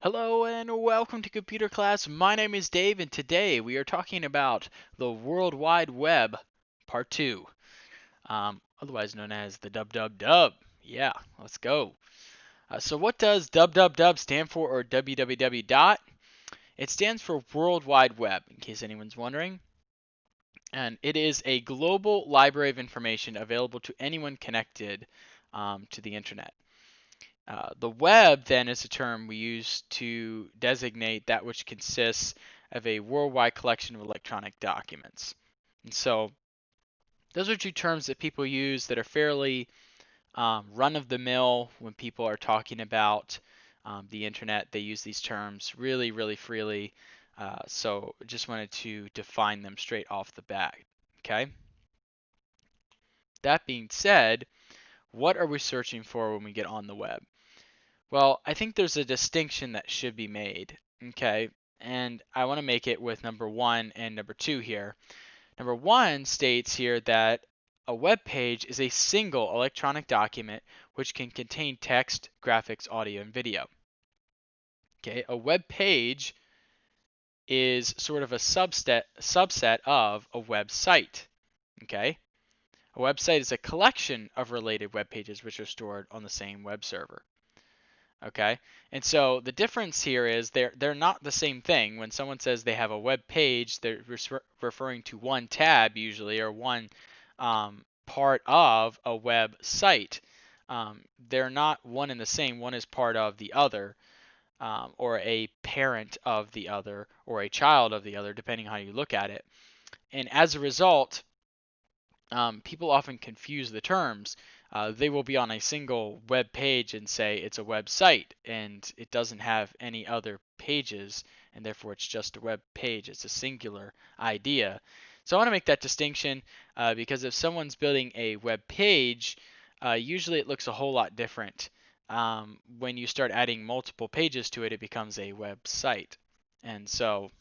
Hello and welcome to computer class. My name is Dave and today we are talking about the World Wide Web, part 2, otherwise known as the dub dub dub. Yeah, let's go. So what does dub stand for, or www dot? It stands for World Wide Web, in case anyone's wondering. And it is a global library of information available to anyone connected to the internet. The web, then, is a term we use to designate that which consists of a worldwide collection of electronic documents. And so, those are two terms that people use that are fairly run of the mill when people are talking about the internet. They use these terms really, really freely. So, just wanted to define them straight off the bat. Okay? That being said, what are we searching for when we get on the web? Well, I think there's a distinction that should be made, okay? And I want to make it with number 1 and number 2 here. Number 1 states here that a web page is a single electronic document which can contain text, graphics, audio, and video. Okay, a web page is sort of a subset of a website. Okay, a website is a collection of related web pages which are stored on the same web server. Okay, and so the difference here is they're not the same thing. When someone says they have a web page, they're referring to one tab usually, or one part of a web site. They're not one and the same. One is part of the other, or a parent of the other, or a child of the other, depending on how you look at it. And as a result, people often confuse the terms. They will be on a single web page and say it's a website, and it doesn't have any other pages, and therefore it's just a web page. It's a singular idea. So I want to make that distinction because if someone's building a web page, usually it looks a whole lot different. When you start adding multiple pages to it, it becomes a website. And so,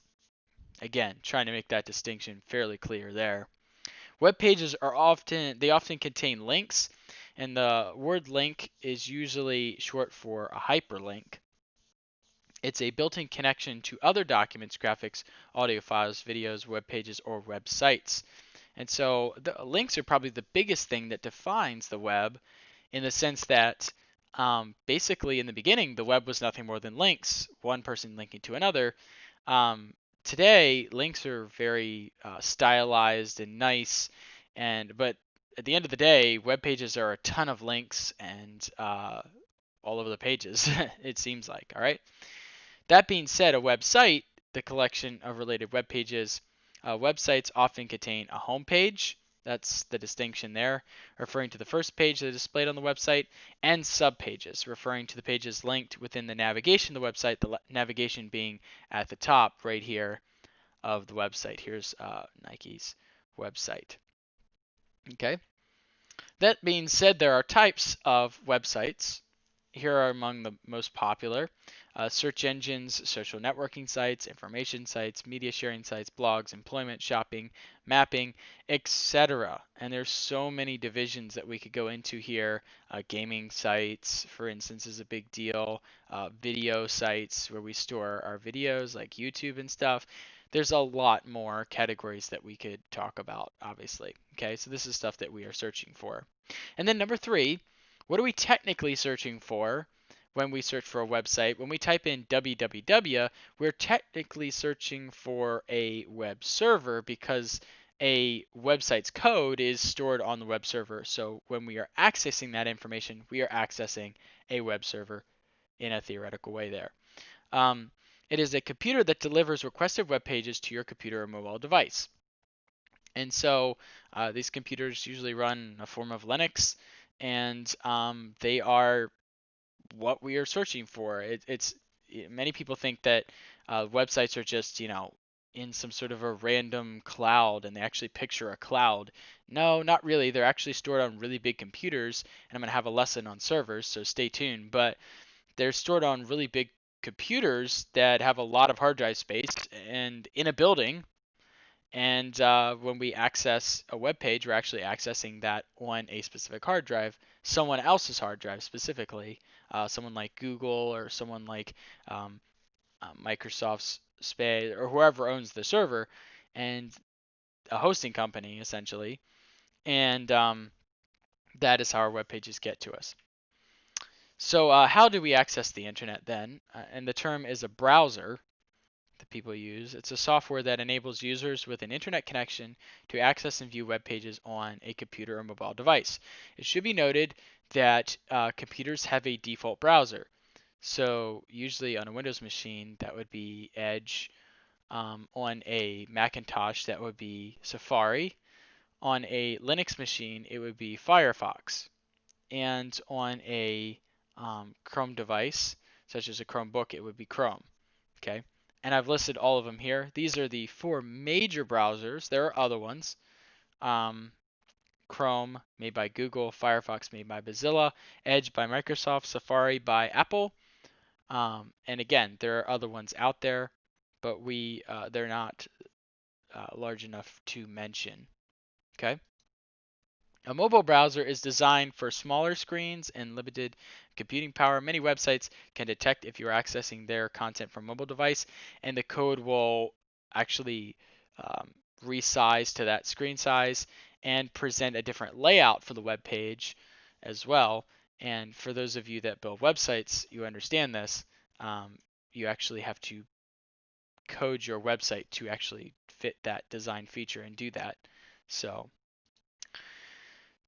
again, trying to make that distinction fairly clear there. Web pages often contain links, and the word link is usually short for a hyperlink. It's a built-in connection to other documents, graphics, audio files, videos, web pages, or websites. And so the links are probably the biggest thing that defines the web, in the sense that basically in the beginning the web was nothing more than links, one person linking to another. Today, links are very stylized and nice, but at the end of the day, web pages are a ton of links and all over the pages. It seems like. All right. That being said, a website, the collection of related web pages, websites often contain a home page. That's the distinction there, referring to the first page that is displayed on the website, and subpages, referring to the pages linked within the navigation of the website, the navigation being at the top right here of the website. Here's Nike's website. Okay. That being said, there are types of websites. Here are among the most popular: search engines, social networking sites, information sites, media sharing sites, blogs, employment, shopping, mapping, etc. And there's so many divisions that we could go into here. Gaming sites, for instance, is a big deal. Video sites where we store our videos like YouTube and stuff. There's a lot more categories that we could talk about, obviously. Okay, so this is stuff that we are searching for. And then number 3, what are we technically searching for when we search for a website? When we type in www, we're technically searching for a web server, because a website's code is stored on the web server. So when we are accessing that information, we are accessing a web server in a theoretical way there. It is a computer that delivers requested web pages to your computer or mobile device. And so these computers usually run a form of Linux, and they are what we are searching for. Many people think that websites are just, in some sort of a random cloud, and they actually picture a cloud. No, not really. They're actually stored on really big computers, and I'm going to have a lesson on servers, so stay tuned. But they're stored on really big computers that have a lot of hard drive space and in a building. And when we access a web page, we're actually accessing that on a specific hard drive, someone else's hard drive specifically, someone like Google or someone like Microsoft's Space or whoever owns the server, and a hosting company essentially, and that is how our web pages get to us. So how do we access the internet then? And the term is a browser that people use. It's a software that enables users with an internet connection to access and view web pages on a computer or mobile device. It should be noted that computers have a default browser. So usually on a Windows machine, that would be Edge. On a Macintosh, that would be Safari. On a Linux machine, it would be Firefox. And on a Chrome device, such as a Chromebook, it would be Chrome. Okay, and I've listed all of them here. These are the 4 major browsers. There are other ones. Chrome, made by Google, Firefox, made by Mozilla, Edge by Microsoft, Safari by Apple. And again, there are other ones out there, but they're not large enough to mention. Okay. A mobile browser is designed for smaller screens and limited computing power. Many websites can detect if you're accessing their content from a mobile device, and the code will actually resize to that screen size and present a different layout for the web page as well. And for those of you that build websites, you understand this. You actually have to code your website to actually fit that design feature and do that. So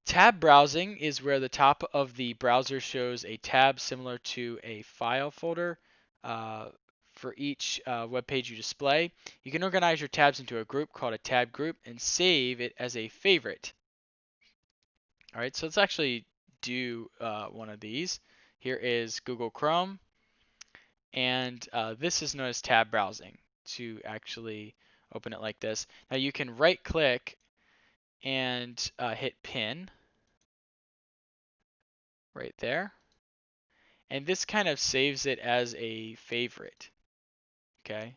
tab browsing is where the top of the browser shows a tab similar to a file folder for each web page you display. You can organize your tabs into a group called a tab group and save it as a favorite. All right, so let's actually do one of these. Here is Google Chrome, and this is known as tab browsing to actually open it like this. Now you can right click and hit pin right there. And this kind of saves it as a favorite. Okay.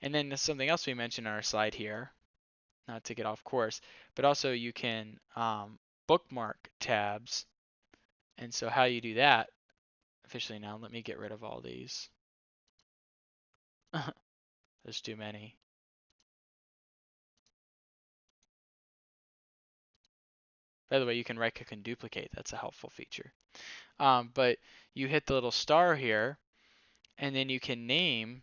And then there's something else we mentioned on our slide here, not to get off course, but also you can bookmark tabs. And so how you do that officially now, let me get rid of all these. There's too many. By the way, you can right click and duplicate. That's a helpful feature. But you hit the little star here, and then you can name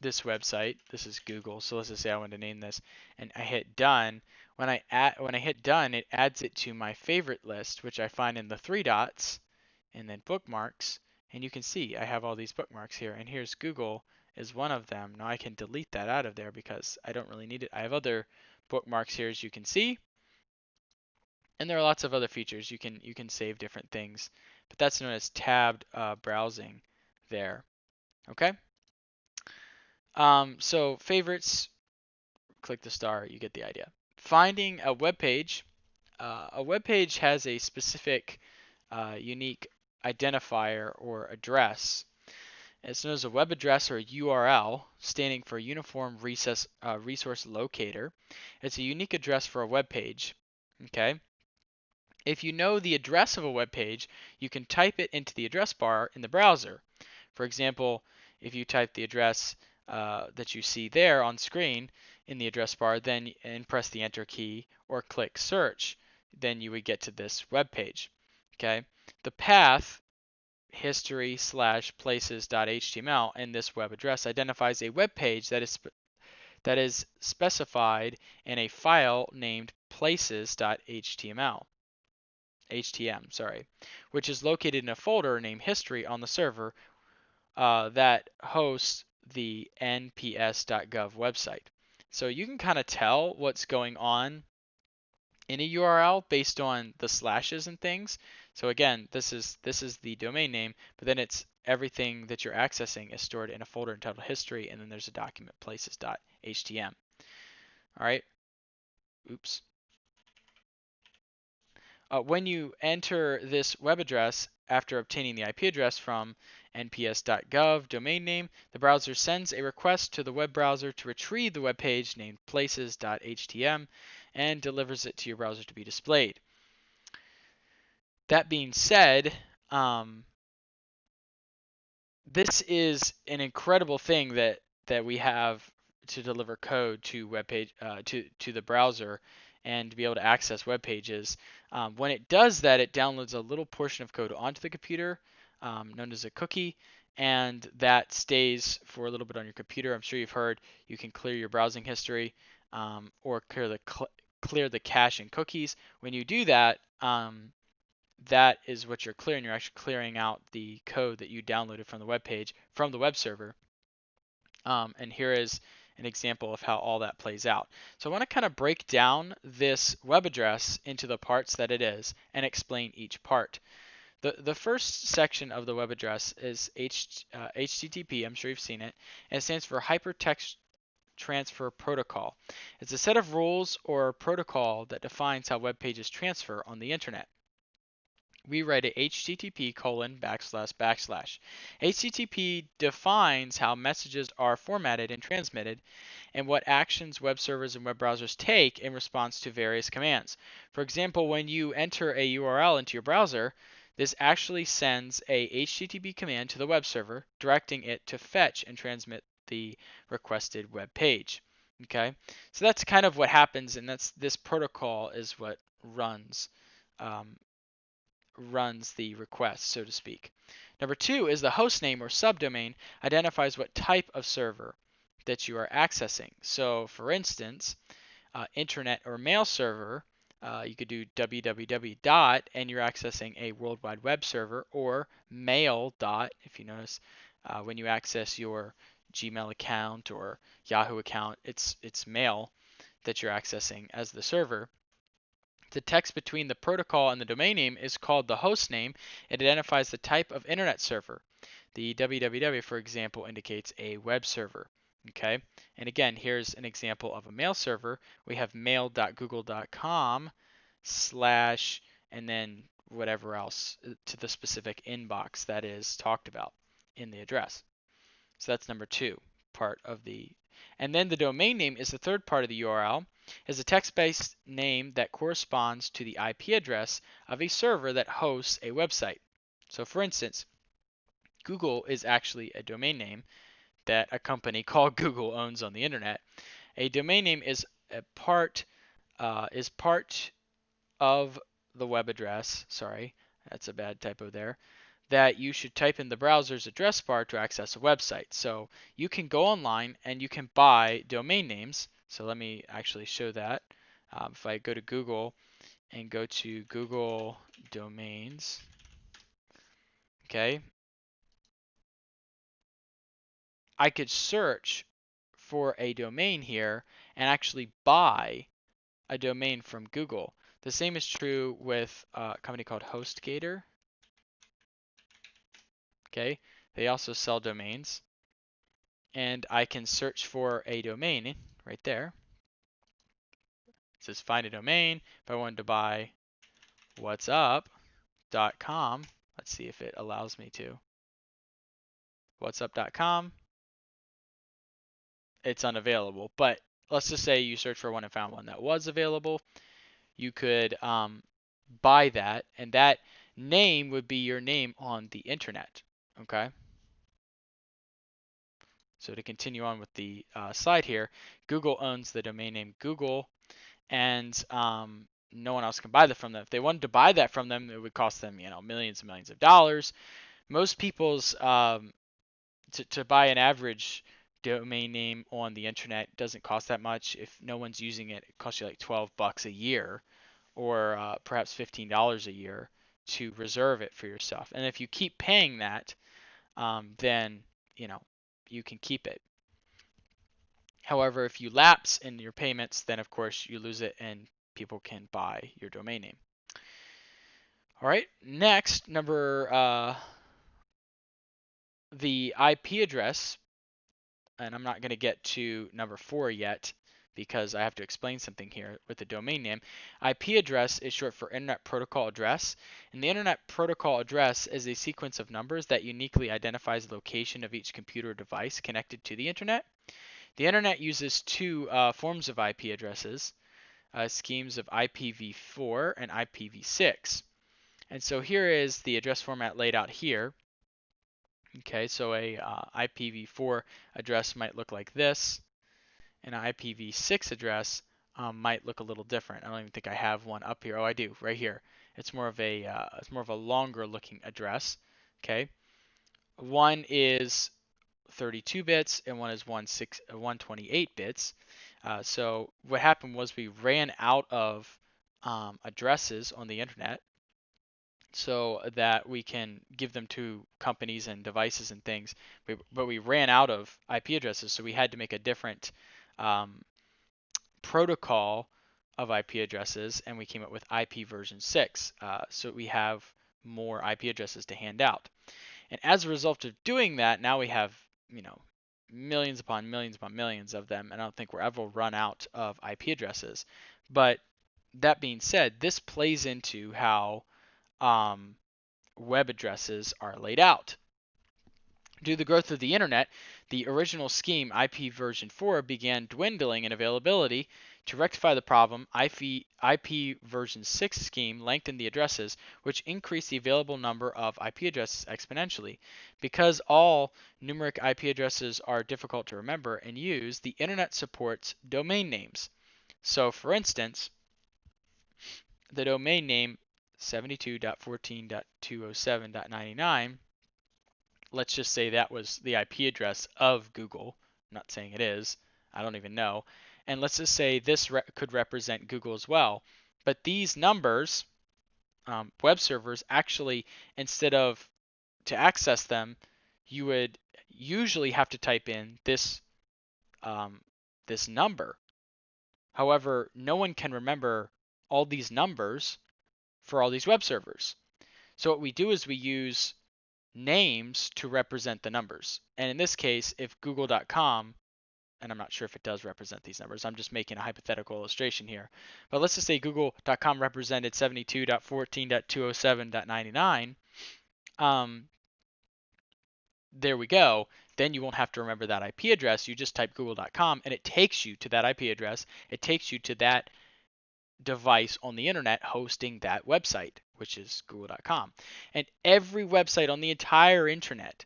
this website. This is Google. So let's just say I want to name this, and I hit done. When I hit done, it adds it to my favorite list, which I find in the 3 dots, and then bookmarks. And you can see I have all these bookmarks here, and here's Google is one of them. Now I can delete that out of there because I don't really need it. I have other bookmarks here, as you can see. And there are lots of other features. You can save different things, but that's known as tabbed browsing there. Okay. So favorites, click the star, you get the idea. Finding a web page. A web page has a specific unique identifier or address. It's known as a web address or a URL, standing for Uniform Resource Locator. It's a unique address for a web page. Okay. If you know the address of a web page, you can type it into the address bar in the browser. For example, if you type the address that you see there on screen in the address bar, then and press the enter key or click search, then you would get to this web page. Okay, the path history/places.html in this web address identifies a web page that is specified in a file named places.html. HTM, sorry, which is located in a folder named history on the server that hosts the nps.gov website. So you can kind of tell what's going on in a URL based on the slashes and things. So again, this is the domain name, but then it's everything that you're accessing is stored in a folder entitled history, and then there's a document places.htm. All right. Oops. When you enter this web address after obtaining the IP address from nps.gov domain name, the browser sends a request to the web browser to retrieve the web page named places.htm and delivers it to your browser to be displayed. That being said, this is an incredible thing that we have to deliver code to web page to the browser and to be able to access web pages. When it does that, it downloads a little portion of code onto the computer, known as a cookie, and that stays for a little bit on your computer. I'm sure you've heard you can clear your browsing history, or clear the cache and cookies. When you do that, that is what you're clearing. You're actually clearing out the code that you downloaded from the web page from the web server. And here is an example of how all that plays out. So I want to kind of break down this web address into the parts that it is and explain each part. The first section of the web address is HTTP. I'm sure you've seen it. And it stands for Hypertext Transfer Protocol. It's a set of rules or protocol that defines how web pages transfer on the internet. We write it HTTP : //. HTTP defines how messages are formatted and transmitted and what actions web servers and web browsers take in response to various commands. For example, when you enter a URL into your browser, this actually sends a HTTP command to the web server, directing it to fetch and transmit the requested web page. Okay, so that's kind of what happens, and this protocol is what um, runs the request, so to speak. Number two is the host name or subdomain identifies what type of server that you are accessing. So for instance, internet or mail server, you could do www dot and you're accessing a World Wide Web server, or mail dot, if you notice when you access your Gmail account or Yahoo account, it's mail that you're accessing as the server. The text between the protocol and the domain name is called the host name. It identifies the type of internet server. The www, for example, indicates a web server. Okay, and again, here's an example of a mail server. We have mail.google.com slash and then whatever else to the specific inbox that is talked about in the address. So that's number two part of the, and then the domain name is the third part of the URL, is a text-based name that corresponds to the IP address of a server that hosts a website. So for instance, Google is actually a domain name that a company called Google owns on the internet. A domain name is part of the web address. Sorry, that's a bad typo there. That you should type in the browser's address bar to access a website. So you can go online and you can buy domain names. So let me actually show that. If I go to Google and go to Google Domains, okay, I could search for a domain here and actually buy a domain from Google. The same is true with a company called HostGator. Okay, they also sell domains. And I can search for a domain right there. It says find a domain. If I wanted to buy whatsup.com, let's see if it allows me to. Whatsup.com, it's unavailable. But let's just say you search for one and found one that was available. You could buy that, and that name would be your name on the internet. Okay. So to continue on with the slide here, Google owns the domain name Google, and no one else can buy that from them. If they wanted to buy that from them, it would cost them, millions and millions of dollars. Most people's to buy an average domain name on the internet doesn't cost that much. If no one's using it, it costs you like $12 a year, or perhaps $15 a year to reserve it for yourself. And if you keep paying that, then you can keep it. However, if you lapse in your payments, then of course you lose it and people can buy your domain name. All right, next, the IP address, and I'm not going to get to number 4 yet because I have to explain something here with the domain name. IP address is short for Internet Protocol Address, and the Internet Protocol Address is a sequence of numbers that uniquely identifies the location of each computer device connected to the Internet. The Internet uses two forms of IP addresses, schemes of IPv4 and IPv6. And so here is the address format laid out here. Okay, so a IPv4 address might look like this, and an IPv6 address might look a little different. I don't even think I have one up here. Oh, I do, right here. It's more of a longer looking address. Okay, one is 32 bits and one is 128 bits. So what happened was we ran out of addresses on the internet so that we can give them to companies and devices and things. But we ran out of IP addresses, so we had to make a different um, protocol of IP addresses, and we came up with IP version 6. So we have more IP addresses to hand out. And as a result of doing that, now we have, millions upon millions of them, and I don't think we'll ever run out of IP addresses. But that being said, this plays into how web addresses are laid out. Due to the growth of the internet, the original scheme, IP version 4, began dwindling in availability. To rectify the problem, IP version 6 scheme lengthened the addresses, which increased the available number of IP addresses exponentially. Because all numeric IP addresses are difficult to remember and use, the internet supports domain names. So, for instance, the domain name 72.14.207.99, let's just say that was the IP address of Google. I'm not saying it is. I don't even know. And let's just say this could represent Google as well. But these numbers, web servers, actually, instead of to access them, you would usually have to type in this number. However, no one can remember all these numbers for all these web servers. So what we do is we use names to represent the numbers. And in this case, if google.com, and I'm not sure if it does represent these numbers, I'm just making a hypothetical illustration here. But let's just say google.com represented 72.14.207.99. There we go. Then you won't have to remember that IP address. You just type google.com and it takes you to that IP address. It takes you to that device on the internet hosting that website, which is google.com. And every website on the entire internet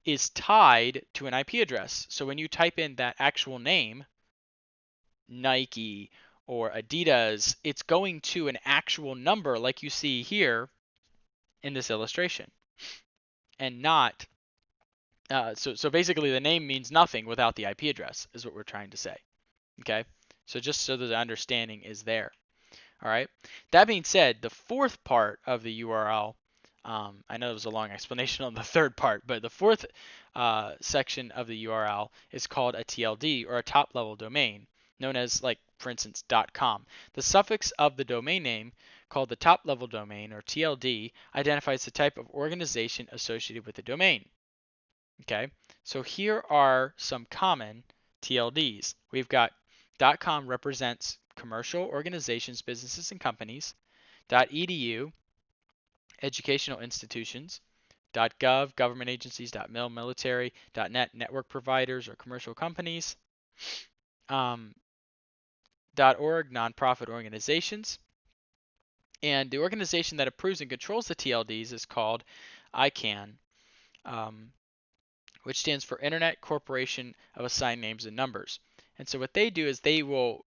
is tied to an IP address. So when you type in that actual name, Nike or Adidas, it's going to an actual number like you see here in this illustration. And not, so basically the name means nothing without the IP address is what we're trying to say. Okay, so just so that the understanding is there. All right. That being said, the fourth part of the URL, I know it was a long explanation on the third part, but the fourth section of the URL is called a TLD, or a top-level domain, known as, like, for instance, .com. The suffix of the domain name, called the top-level domain, or TLD, identifies the type of organization associated with the domain. Okay, so here are some common TLDs. We've got .com represents commercial organizations, businesses, and companies. .edu, educational institutions. .gov, government agencies. .mil, military. .net, network providers or commercial companies. .org, nonprofit organizations. And the organization that approves and controls the TLDs is called ICANN, which stands for Internet Corporation of Assigned Names and Numbers. And so what they do is they will,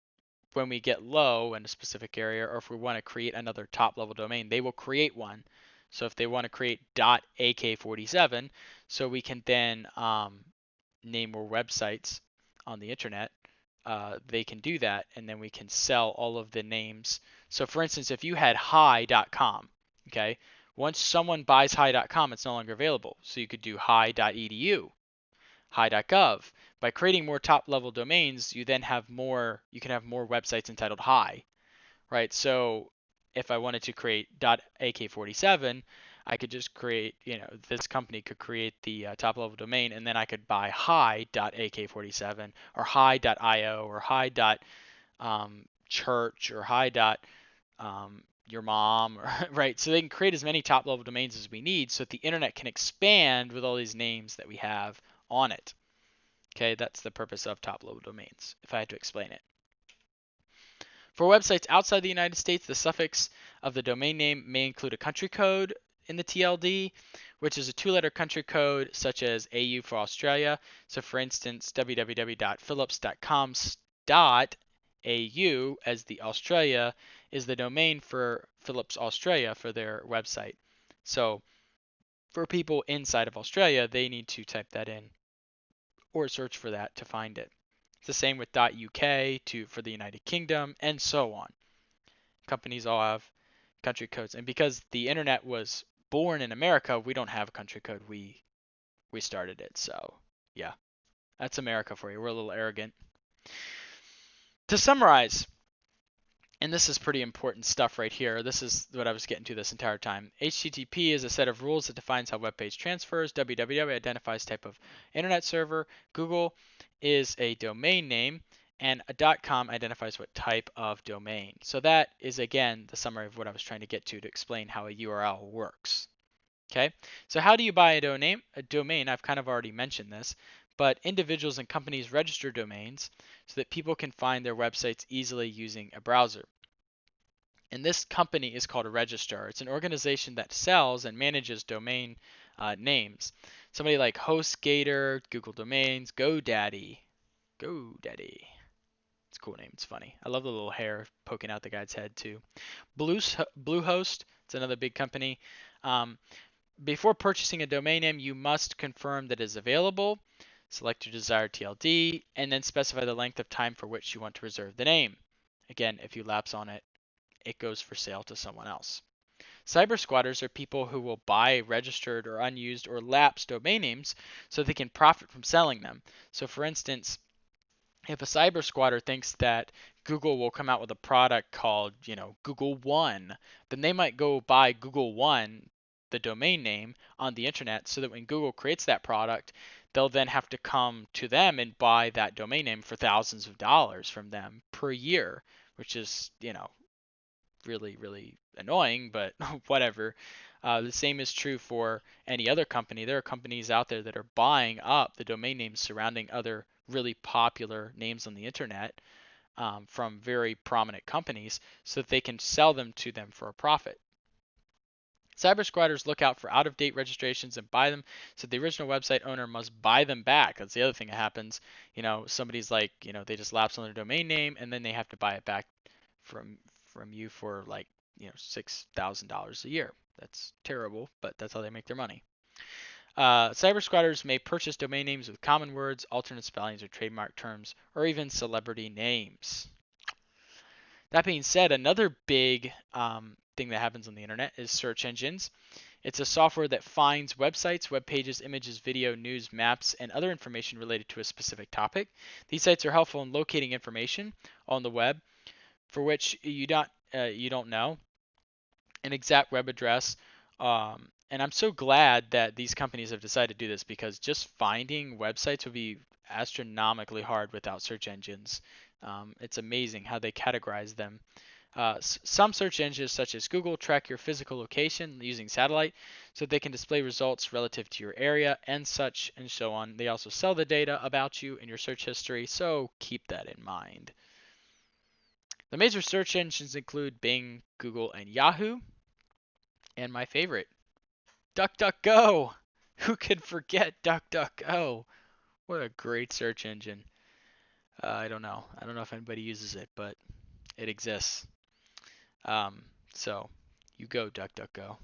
when we get low in a specific area, or if we want to create another top level domain, they will create one. So if they want to create .ak47, so we can then name more websites on the internet, they can do that, and then we can sell all of the names. So for instance, if you had hi.com, okay, once someone buys hi.com, it's no longer available. So you could do hi.edu, hi.gov. By creating more top-level domains, you then have more. You can have more websites entitled hi, right? So if I wanted to create .ak47, I could just create. This company could create the top-level domain, and then I could buy hi.ak47 or hi.io or hi.church or hi. Your mom, right? So they can create as many top-level domains as we need, so that the internet can expand with all these names that we have on it. Okay, that's the purpose of top-level domains, if I had to explain it. For websites outside the United States, the suffix of the domain name may include a country code in the TLD, which is a two-letter country code such as AU for Australia. So for instance, www.philips.com.au as the Australia is the domain for Philips Australia for their website. So for people inside of Australia, they need to type that in or search for that to find it. It's the same with .uk for the United Kingdom and so on. Companies all have country codes, and because the internet was born in America, we don't have a country code. We started it, so yeah, that's America for you. We're a little arrogant. To summarize, and this is pretty important stuff right here. This is what I was getting to this entire time. HTTP is a set of rules that defines how web page transfers. www identifies type of internet server. Google is a domain name, and a .com identifies what type of domain. So that is, again, the summary of what I was trying to get to explain how a URL works. Okay, so how do you buy a domain? I've kind of already mentioned this, but individuals and companies register domains so that people can find their websites easily using a browser. And this company is called a registrar. It's an organization that sells and manages domain names. Somebody like HostGator, Google Domains, GoDaddy. GoDaddy. It's a cool name. It's funny. I love the little hair poking out the guy's head too. Bluehost. It's another big company. Before purchasing a domain name, you must confirm that it is available. Select your desired TLD, and then specify the length of time for which you want to reserve the name. Again, if you lapse on it, it goes for sale to someone else. Cyber squatters are people who will buy registered or unused or lapsed domain names so they can profit from selling them. So for instance, if a cyber squatter thinks that Google will come out with a product called, Google One, then they might go buy Google One, the domain name, on the internet so that when Google creates that product, they'll then have to come to them and buy that domain name for thousands of dollars from them per year, which is, really, really annoying, but whatever. The same is true for any other company. There are companies out there that are buying up the domain names surrounding other really popular names on the internet from very prominent companies so that they can sell them to them for a profit. Cyber squatters look out for out-of-date registrations and buy them, so the original website owner must buy them back. That's the other thing that happens. Somebody's like, they just lapse on their domain name and then they have to buy it back from you for like, $6,000 a year. That's terrible, but that's how they make their money. Cyber squatters may purchase domain names with common words, alternate spellings, or trademark terms, or even celebrity names. That being said, another big thing that happens on the internet is search engines. It's a software that finds websites, web pages, images, video, news, maps, and other information related to a specific topic. These sites are helpful in locating information on the web for which you don't know an exact web address. And I'm so glad that these companies have decided to do this because just finding websites would be astronomically hard without search engines. It's amazing how they categorize them. Some search engines, such as Google, track your physical location using satellite so they can display results relative to your area and such and so on. They also sell the data about you in your search history, so keep that in mind. The major search engines include Bing, Google, and Yahoo. And my favorite, DuckDuckGo. Who could forget DuckDuckGo? What a great search engine. I don't know. I don't know if anybody uses it, but it exists. So you go, DuckDuckGo.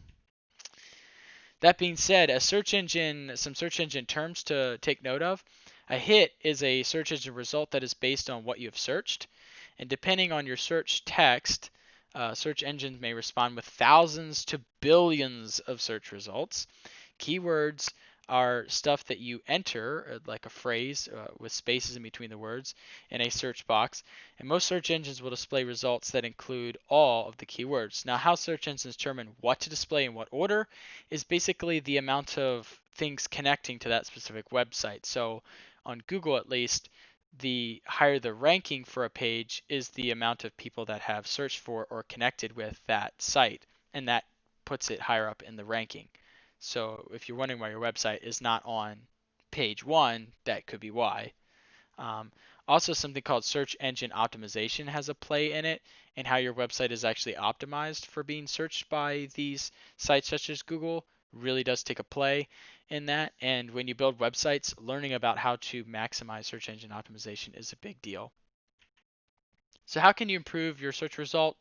That being said, some search engine terms to take note of. A hit is a search engine result that is based on what you have searched. And depending on your search text, search engines may respond with thousands to billions of search results. Keywords are stuff that you enter, like a phrase with spaces in between the words, in a search box. And most search engines will display results that include all of the keywords. Now, how search engines determine what to display in what order is basically the amount of things connecting to that specific website. So on Google, at least, the higher the ranking for a page is the amount of people that have searched for or connected with that site, and that puts it higher up in the ranking. So if you're wondering why your website is not on page 1, that could be why. Also, something called search engine optimization has a play in it, and how your website is actually optimized for being searched by these sites such as Google really does take a play in that. And when you build websites, learning about how to maximize search engine optimization is a big deal. So how can you improve your search result?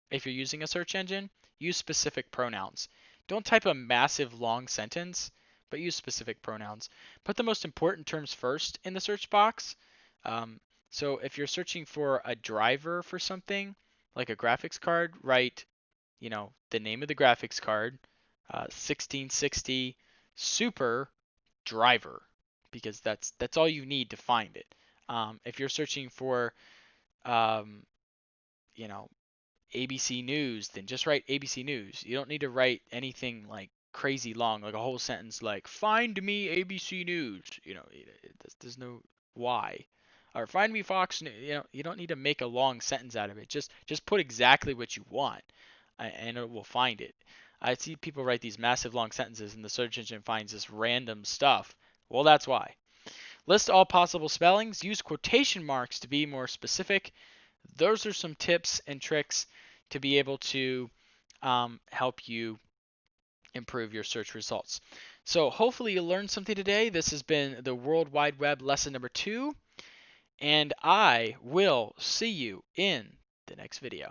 If you're using a search engine, use specific pronouns. Don't type a massive long sentence, but use specific pronouns. Put the most important terms first in the search box. Um, so if you're searching for a driver for something, like a graphics card, write, the name of the graphics card, 1660 Super Driver, because that's all you need to find it. If you're searching for, um, you know, ABC News, then just write ABC News. You don't need to write anything like crazy long, like a whole sentence like "Find me ABC News." There's no why. Or find me Fox News. You don't need to make a long sentence out of it. Just put exactly what you want, and it will find it. I see people write these massive long sentences, and the search engine finds this random stuff. Well, that's why. List all possible spellings. Use quotation marks to be more specific. Those are some tips and tricks to be able to help you improve your search results. So hopefully you learned something today. This has been the World Wide Web lesson number 2, and I will see you in the next video.